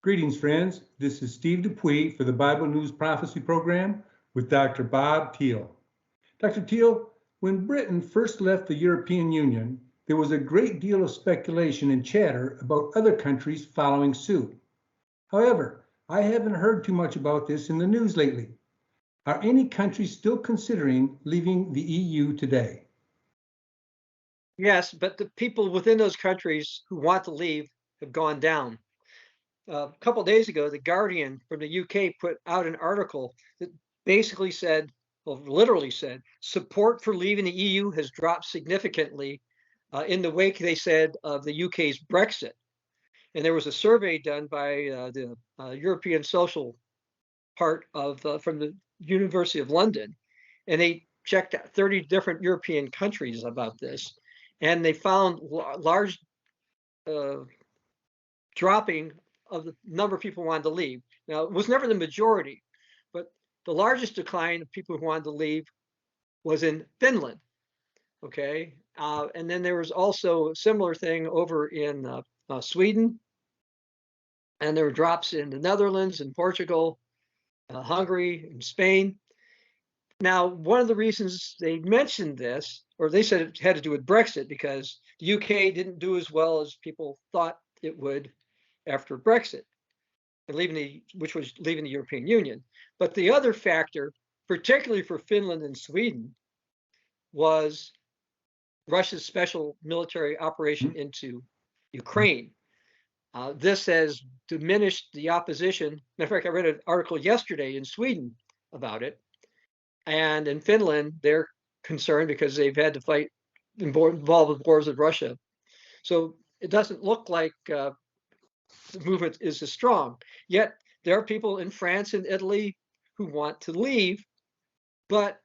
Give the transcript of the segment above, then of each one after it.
Greetings, friends. This is Steve Dupuie for the Bible News Prophecy Program with Dr. Bob Thiel. Dr. Thiel, when Britain first left the European Union, there was a great deal of speculation and chatter about other countries following suit. However, I haven't heard too much about this in the news lately. Are any countries still considering leaving the EU today? Yes, but the people within those countries who want to leave have gone down. A couple of days ago, The Guardian from the UK put out an article that basically said, well, literally said, support for leaving the EU has dropped significantly in the wake, they said, of the UK's Brexit. And there was a survey done by the European Social part of from the University of London, and they checked out 30 different European countries about this, and they found large dropping of the number of people who wanted to leave. Now, it was never the majority, but the largest decline of people who wanted to leave was in Finland. Okay, and then there was also a similar thing over in Sweden, and there were drops in the Netherlands and Portugal, Hungary, and Spain. Now, one of the reasons they mentioned this, or they said it had to do with Brexit, because the UK didn't do as well as people thought it would after Brexit, and which was leaving the European Union. But the other factor, particularly for Finland and Sweden, was Russia's special military operation into Ukraine. This has diminished the opposition. Matter of fact, I read an article yesterday in Sweden about it. And in Finland, they're concerned because they've had to fight involved with wars with Russia. So it doesn't look like the movement is as strong. Yet there are people in France and Italy who want to leave. But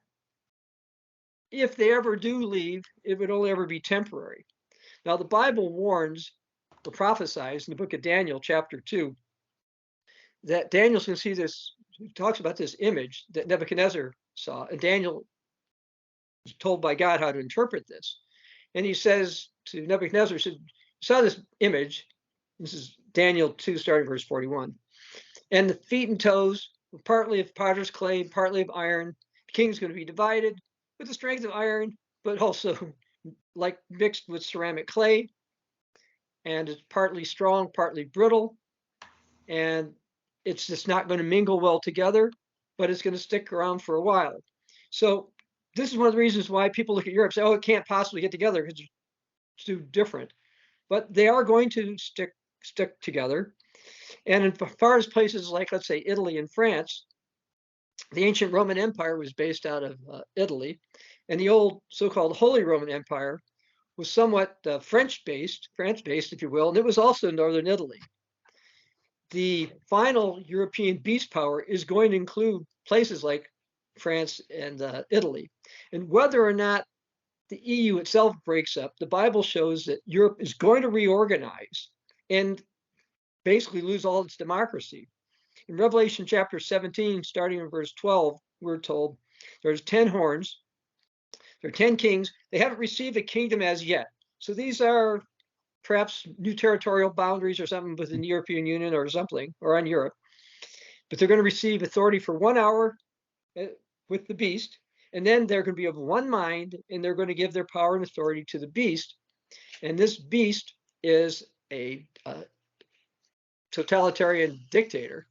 if they ever do leave, it would only ever be temporary. Now, the Bible warns or prophesies in the book of Daniel, chapter 2, that Daniel's going to see this. He talks about this image that Nebuchadnezzar saw, and Daniel was told by God how to interpret this. And he says to Nebuchadnezzar, he said, "You saw this image." This is Daniel 2, starting verse 41. "And the feet and toes were partly of potter's clay, partly of iron. The king's going to be divided with the strength of iron, but also like mixed with ceramic clay. And it's partly strong, partly brittle. And it's just not going to mingle well together, but it's going to stick around for a while." So this is one of the reasons why people look at Europe and say, oh, it can't possibly get together because it's too different. But they are going to stick together. And as far as places like, let's say, Italy and France, the ancient Roman Empire was based out of Italy, and the old so-called Holy Roman Empire was somewhat France-based, if you will, and it was also northern Italy. The final European beast power is going to include places like France and Italy. And whether or not the EU itself breaks up, the Bible shows that Europe is going to reorganize and basically lose all its democracy. In Revelation chapter 17, starting in verse 12, we're told there's 10 horns, there are 10 kings. They haven't received a kingdom as yet. So these are perhaps new territorial boundaries or something within the European Union or something, or on Europe. But they're going to receive authority for 1 hour with the beast, and then they're going to be of one mind, and they're going to give their power and authority to the beast. And this beast is a totalitarian dictator.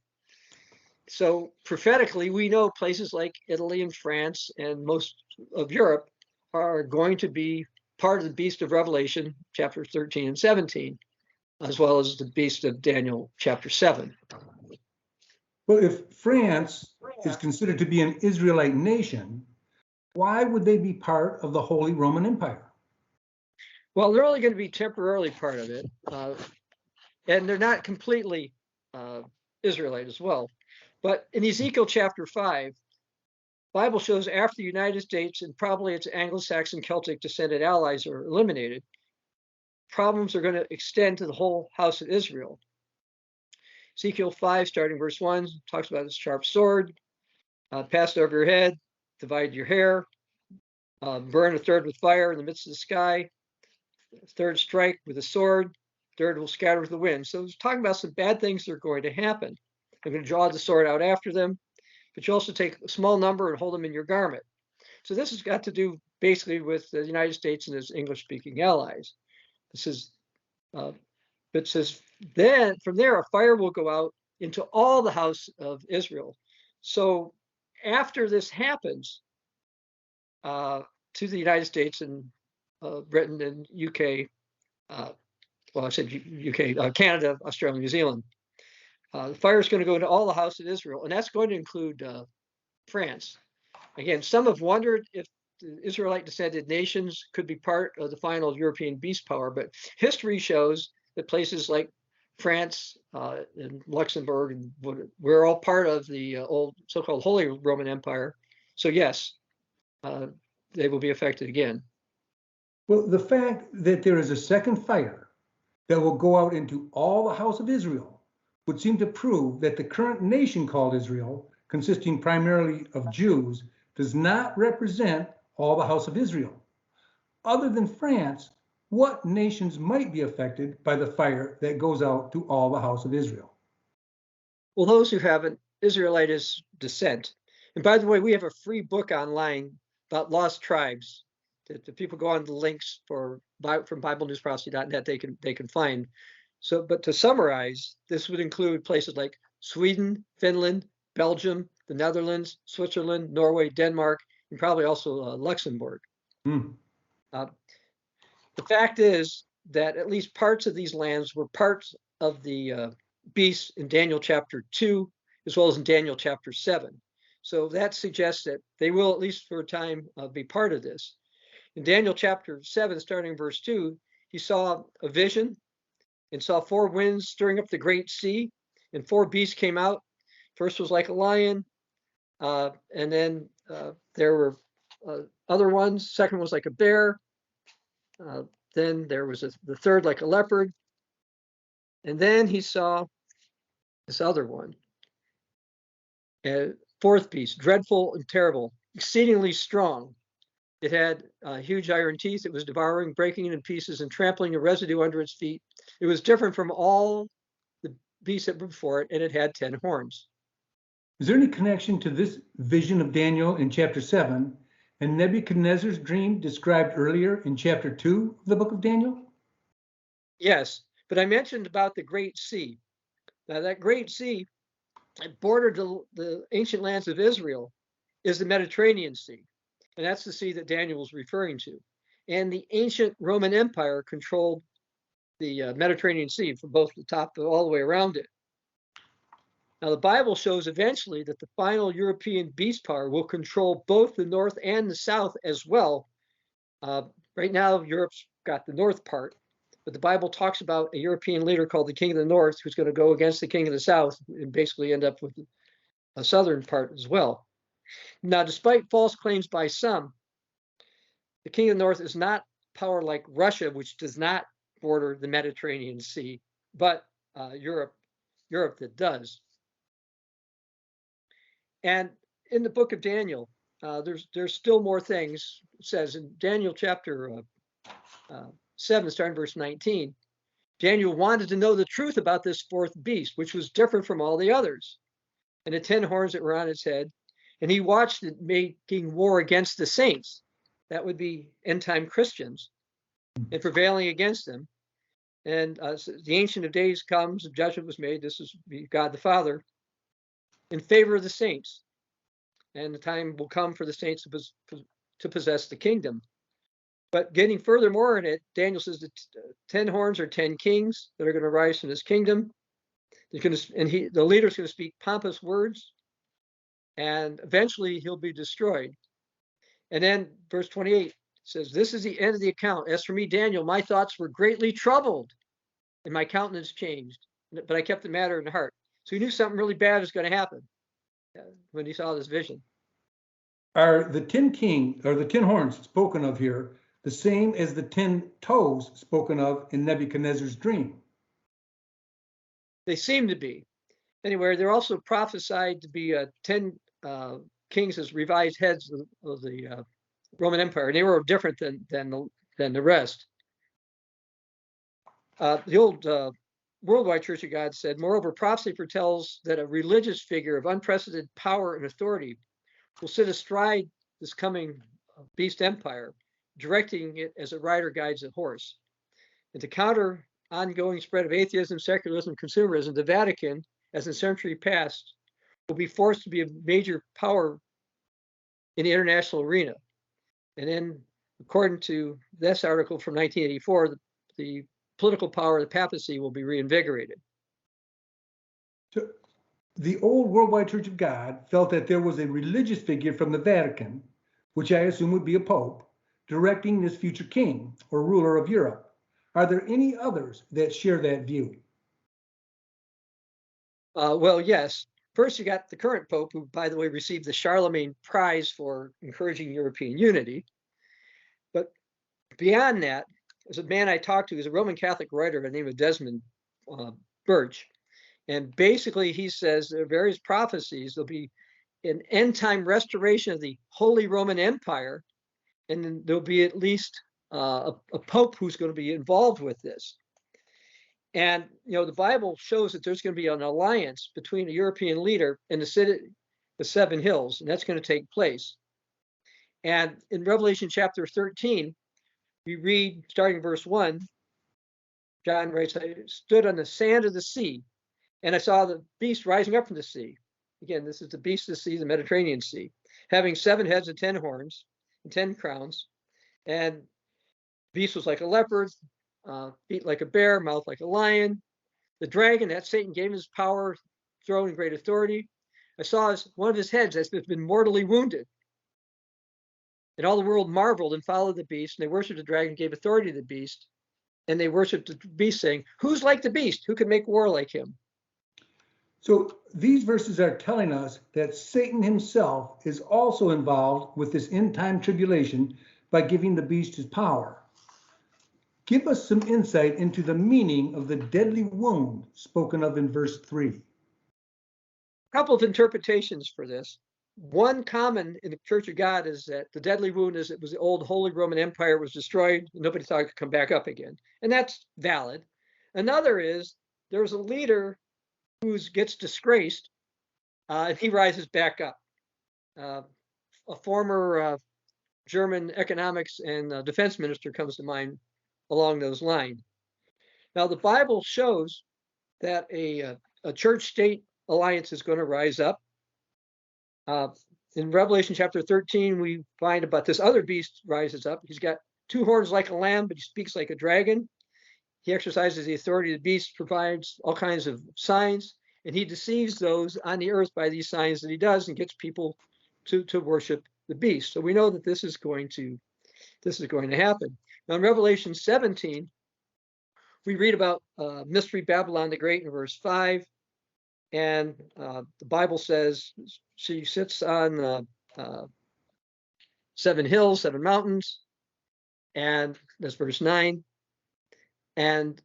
So prophetically, we know places like Italy and France and most of Europe are going to be part of the beast of Revelation, chapter 13 and 17, as well as the beast of Daniel, chapter 7. Well, if France is considered to be an Israelite nation, why would they be part of the Holy Roman Empire? Well, they're only going to be temporarily part of it, and they're not completely Israelite as well. But in Ezekiel chapter 5, Bible shows after the United States and probably its Anglo-Saxon Celtic descended allies are eliminated, problems are going to extend to the whole house of Israel. Ezekiel 5, starting verse 1, talks about this sharp sword, passed over your head, divide your hair, burn a third with fire in the midst of the sky, a third strike with a sword, dirt will scatter with the wind. So it's talking about some bad things that are going to happen. I'm going to draw the sword out after them, but you also take a small number and hold them in your garment. So this has got to do basically with the United States and its English-speaking allies. This is, it says, then from there a fire will go out into all the house of Israel. So after this happens to the United States and Britain and UK, well, I said UK, Canada, Australia, New Zealand, the fire is going to go into all the house of Israel, and that's going to include France. Again, some have wondered if the Israelite-descended nations could be part of the final European beast power, but history shows that places like France and Luxembourg and we're all part of the old so-called Holy Roman Empire. So yes, they will be affected again. Well, the fact that there is a second fire that will go out into all the house of Israel would seem to prove that the current nation called Israel, consisting primarily of Jews, does not represent all the house of Israel. Other than France, what nations might be affected by the fire that goes out to all the house of Israel? Well, those who have an Israelite descent. And by the way, we have a free book online about lost tribes that the people go on the links from BibleNewsProphecy.net they can find. So, but to summarize, this would include places like Sweden, Finland, Belgium, the Netherlands, Switzerland, Norway, Denmark, and probably also Luxembourg. The fact is that at least parts of these lands were parts of the beast in Daniel chapter 2, as well as in Daniel chapter 7. So that suggests that they will, at least for a time, be part of this. In Daniel chapter 7, starting in verse 2, he saw a vision and saw 4 winds stirring up the great sea, and 4 beasts came out. First was like a lion, and then there were other ones. Second was like a bear. Then there was the third like a leopard. And then he saw this other one. Fourth beast, dreadful and terrible, exceedingly strong. It had huge iron teeth. It was devouring, breaking it in pieces, and trampling the residue under its feet. It was different from all the beasts that were before it, and it had 10 horns. Is there any connection to this vision of Daniel in chapter 7 and Nebuchadnezzar's dream described earlier in chapter 2 of the book of Daniel? Yes, but I mentioned about the Great Sea. Now, that Great Sea that bordered the ancient lands of Israel is the Mediterranean Sea. And that's the sea that Daniel was referring to. And the ancient Roman Empire controlled the Mediterranean Sea from both the top all the way around it. Now, the Bible shows eventually that the final European beast power will control both the north and the south as well. Right now, Europe's got the north part, but the Bible talks about a European leader called the King of the North who's going to go against the King of the South and basically end up with a southern part as well. Now, despite false claims by some, the King of the North is not power like Russia, which does not border the Mediterranean Sea, but Europe that does. And in the book of Daniel, there's still more things. It says in Daniel chapter 7, starting verse 19, Daniel wanted to know the truth about this fourth beast, which was different from all the others, and the 10 horns that were on its head. And he watched it making war against the saints. That would be end-time Christians, and prevailing against them. And the Ancient of Days comes, and judgment was made. This is God the Father in favor of the saints. And the time will come for the saints to possess the kingdom. But getting furthermore in it, Daniel says that 10 horns are 10 kings that are going to rise from this kingdom. The leader's going to speak pompous words, and eventually he'll be destroyed. And then verse 28 says, this is the end of the account. As for me, Daniel, my thoughts were greatly troubled, and my countenance changed. But I kept the matter in heart. So he knew something really bad was going to happen when he saw this vision. Are the 10 horns spoken of here the same as the 10 toes spoken of in Nebuchadnezzar's dream? They seem to be. Anyway, they're also prophesied to be 10 kings as revised heads of the Roman Empire. They were different than the rest. The old Worldwide Church of God said, moreover, prophecy foretells that a religious figure of unprecedented power and authority will sit astride this coming beast empire, directing it as a rider guides a horse. And to counter ongoing spread of atheism, secularism, consumerism, the Vatican, as in century past, will be forced to be a major power in the international arena. And then, according to this article from 1984, the political power of the papacy will be reinvigorated. So the old Worldwide Church of God felt that there was a religious figure from the Vatican, which I assume would be a pope, directing this future king or ruler of Europe. Are there any others that share that view? Well, yes. First, you got the current pope, who, by the way, received the Charlemagne Prize for encouraging European unity. But beyond that, there's a man I talked to, who's a Roman Catholic writer by the name of Desmond Birch. And basically, he says there are various prophecies. There'll be an end-time restoration of the Holy Roman Empire, and then there'll be at least a pope who's going to be involved with this. And, the Bible shows that there's going to be an alliance between a European leader and the city, the Seven Hills, and that's going to take place. And in Revelation chapter 13, we read, starting verse 1, John writes, I stood on the sand of the sea, and I saw the beast rising up from the sea. Again, this is the beast of the sea, the Mediterranean Sea, having 7 heads and 10 horns and 10 crowns. And the beast was like a leopard, feet like a bear, mouth like a lion. The dragon, that Satan, gave his power, throne, and great authority. I saw one of his heads has been mortally wounded. And all the world marveled and followed the beast, and they worshiped the dragon, gave authority to the beast, and they worshiped the beast, saying, who's like the beast? Who can make war like him? So these verses are telling us that Satan himself is also involved with this end-time tribulation by giving the beast his power. Give us some insight into the meaning of the deadly wound spoken of in verse 3. A couple of interpretations for this. One common in the Church of God is that the deadly wound is it was the old Holy Roman Empire was destroyed, and nobody thought it could come back up again. And that's valid. Another is there's a leader who gets disgraced, and he rises back up. A former German economics and defense minister comes to mind along those lines. Now, the Bible shows that a church-state alliance is going to rise up. In Revelation chapter 13, we find about this other beast rises up. He's got 2 horns like a lamb, but he speaks like a dragon. He exercises the authority of the beast, provides all kinds of signs, and he deceives those on the earth by these signs that he does, and gets people to worship the beast. So we know that this is going to happen. Now in Revelation 17, we read about Mystery Babylon the Great in verse 5, and the Bible says she sits on 7 hills, 7 mountains, and that's verse 9. And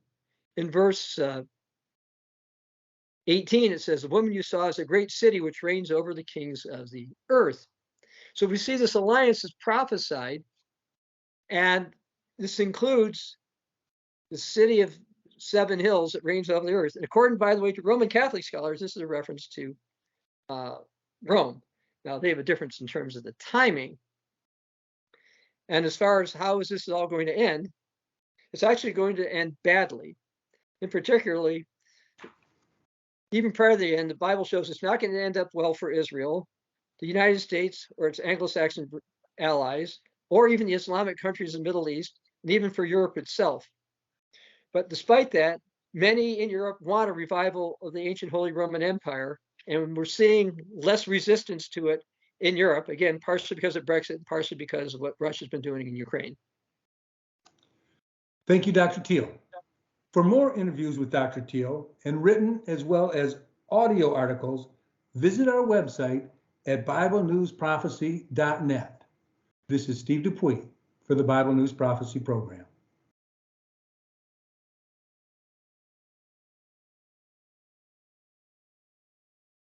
in verse 18, it says, the woman you saw is a great city which reigns over the kings of the earth. So we see this alliance is prophesied, and this includes the city of 7 hills that reigns over the earth. And according, by the way, to Roman Catholic scholars, this is a reference to Rome. Now, they have a difference in terms of the timing. And as far as how is this all going to end, it's actually going to end badly. And particularly, even prior to the end, the Bible shows it's not going to end up well for Israel, the United States, or its Anglo-Saxon allies, or even the Islamic countries in the Middle East, and even for Europe itself. But despite that, many in Europe want a revival of the ancient Holy Roman Empire, and we're seeing less resistance to it in Europe, again, partially because of Brexit, partially because of what Russia's been doing in Ukraine. Thank you, Dr. Thiel. For more interviews with Dr. Thiel, and written as well as audio articles, visit our website at BibleNewsProphecy.net. This is Steve Dupuie for the Bible News Prophecy Program.